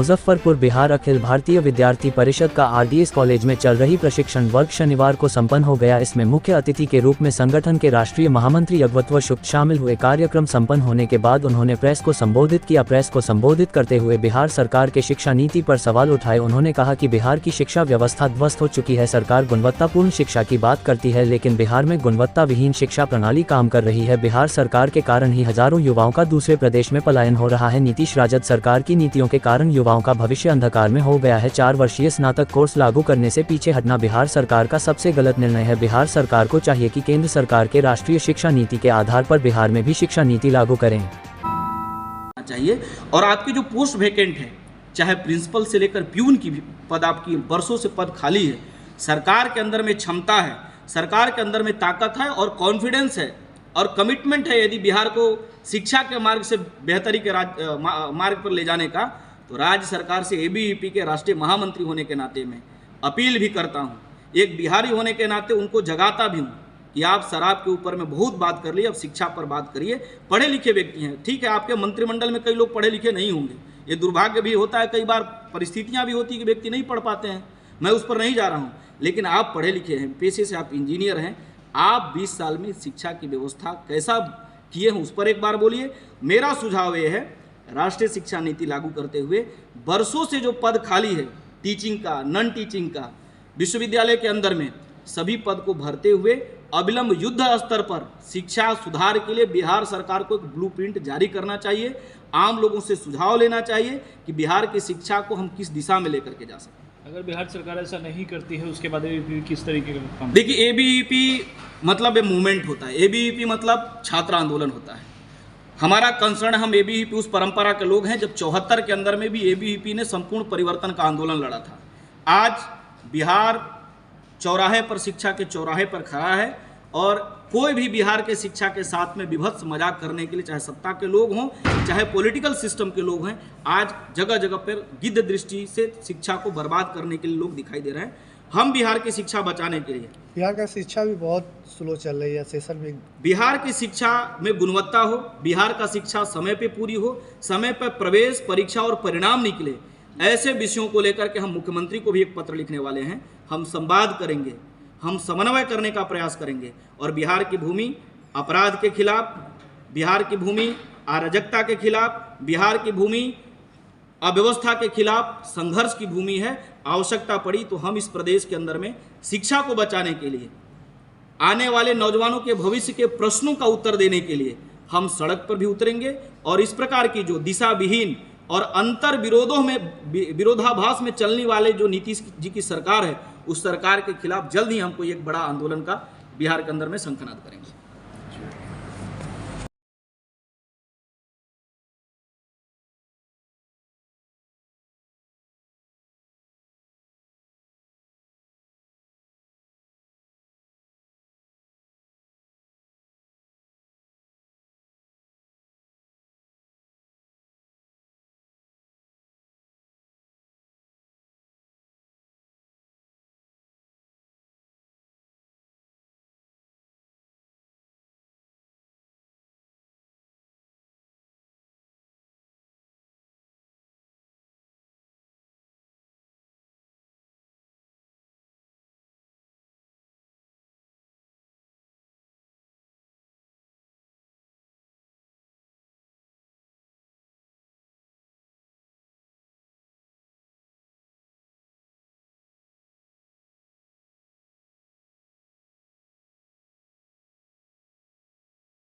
मुजफ्फरपुर बिहार अखिल भारतीय विद्यार्थी परिषद का आरडीएस कॉलेज में चल रही प्रशिक्षण वर्ग शनिवार को संपन्न हो गया। इसमें मुख्य अतिथि के रूप में संगठन के राष्ट्रीय महामंत्री अगवत्व शुक्ल शामिल हुए। कार्यक्रम संपन्न होने के बाद उन्होंने प्रेस को संबोधित किया। प्रेस को संबोधित करते हुए बिहार सरकार के शिक्षा नीति पर सवाल उठाए। उन्होंने कहा कि बिहार की शिक्षा व्यवस्था ध्वस्त हो चुकी है। सरकार गुणवत्तापूर्ण शिक्षा की बात करती है, लेकिन बिहार में गुणवत्ता विहीन शिक्षा प्रणाली काम कर रही है। बिहार सरकार के कारण ही हजारों युवाओं का दूसरे प्रदेश में पलायन हो रहा है। नीतीश राजद सरकार की नीतियों के कारण युवाओं का भविष्य अंधकार में हो गया है। 4 वर्षीय स्नातक कोर्स लागू करने से पीछे हटना बिहार सरकार का सबसे गलत निर्णय है। बिहार सरकार को चाहिए कि केंद्र सरकार के राष्ट्रीय शिक्षा नीति के आधार पर बिहार में भी शिक्षा नीति लागू करें चाहिए। और आपकी जो पोस्ट वैकेंट है, चाहे प्रिंसिपल से लेकर प्यून की भी पद, आपकी वर्षों से पद खाली है। सरकार के अंदर में क्षमता है, सरकार के अंदर में ताकत है और कॉन्फिडेंस है और कमिटमेंट है। यदि बिहार को शिक्षा के मार्ग से बेहतरी के मार्ग पर ले जाने का, तो राज्य सरकार से एबीवीपी के राष्ट्रीय महामंत्री होने के नाते मैं अपील भी करता हूं। एक बिहारी होने के नाते उनको जगाता भी हूं कि आप शराब के ऊपर में बहुत बात कर लिए, अब शिक्षा पर बात करिए। पढ़े लिखे व्यक्ति हैं, ठीक है, आपके मंत्रिमंडल में कई लोग पढ़े लिखे नहीं होंगे, ये दुर्भाग्य भी होता है। कई बार परिस्थितियां भी होती है कि व्यक्ति नहीं पढ़ पाते हैं, मैं उस पर नहीं जा रहा हूँ, लेकिन आप पढ़े लिखे हैं, पेशे से आप इंजीनियर हैं। आप 20 साल में शिक्षा की व्यवस्था कैसा किए हैं उस पर एक बार बोलिए। मेरा सुझाव ये है, राष्ट्रीय शिक्षा नीति लागू करते हुए वर्षों से जो पद खाली है, टीचिंग का, नॉन टीचिंग का, विश्वविद्यालय के अंदर में सभी पद को भरते हुए अविलंब युद्ध स्तर पर शिक्षा सुधार के लिए बिहार सरकार को एक ब्लूप्रिंट जारी करना चाहिए। आम लोगों से सुझाव लेना चाहिए कि बिहार की शिक्षा को हम किस दिशा में लेकर के जा सकते। अगर बिहार सरकार ऐसा नहीं करती है, उसके बाद एबीवीपी किस तरीके का काम? देखिए, एबीवीपी मतलब एक मूवमेंट होता है, एबीवीपी मतलब छात्र आंदोलन होता है। हमारा कंसर्न, हम एबीवीपी उस परंपरा के लोग हैं जब 74 के अंदर में भी एबीवीपी ने संपूर्ण परिवर्तन का आंदोलन लड़ा था। आज बिहार चौराहे पर, शिक्षा के चौराहे पर खड़ा है और कोई भी बिहार के शिक्षा के साथ में विभत्स मजाक करने के लिए, चाहे सत्ता के लोग हों, चाहे पॉलिटिकल सिस्टम के लोग हैं, आज जगह जगह पर गिद्ध दृष्टि से शिक्षा को बर्बाद करने के लिए लोग दिखाई दे रहे हैं। हम बिहार की शिक्षा बचाने के लिए, बिहार का शिक्षा भी बहुत स्लो चल रही है, सेशन में बिहार की शिक्षा में गुणवत्ता हो, बिहार का शिक्षा समय पे पूरी हो, समय पर प्रवेश परीक्षा और परिणाम निकले, ऐसे विषयों को लेकर के हम मुख्यमंत्री को भी एक पत्र लिखने वाले हैं। हम संवाद करेंगे, हम समन्वय करने का प्रयास करेंगे और बिहार की भूमि अपराध के खिलाफ, बिहार की भूमि अराजकता के खिलाफ, बिहार की भूमि अव्यवस्था के खिलाफ संघर्ष की भूमि है। आवश्यकता पड़ी तो हम इस प्रदेश के अंदर में शिक्षा को बचाने के लिए, आने वाले नौजवानों के भविष्य के प्रश्नों का उत्तर देने के लिए हम सड़क पर भी उतरेंगे और इस प्रकार की जो दिशा विहीन और अंतर विरोधों में, विरोधाभास में चलने वाले जो नीतीश जी की सरकार है, उस सरकार के खिलाफ जल्द ही हमको एक बड़ा आंदोलन का बिहार के अंदर में शंखनाद करेंगे।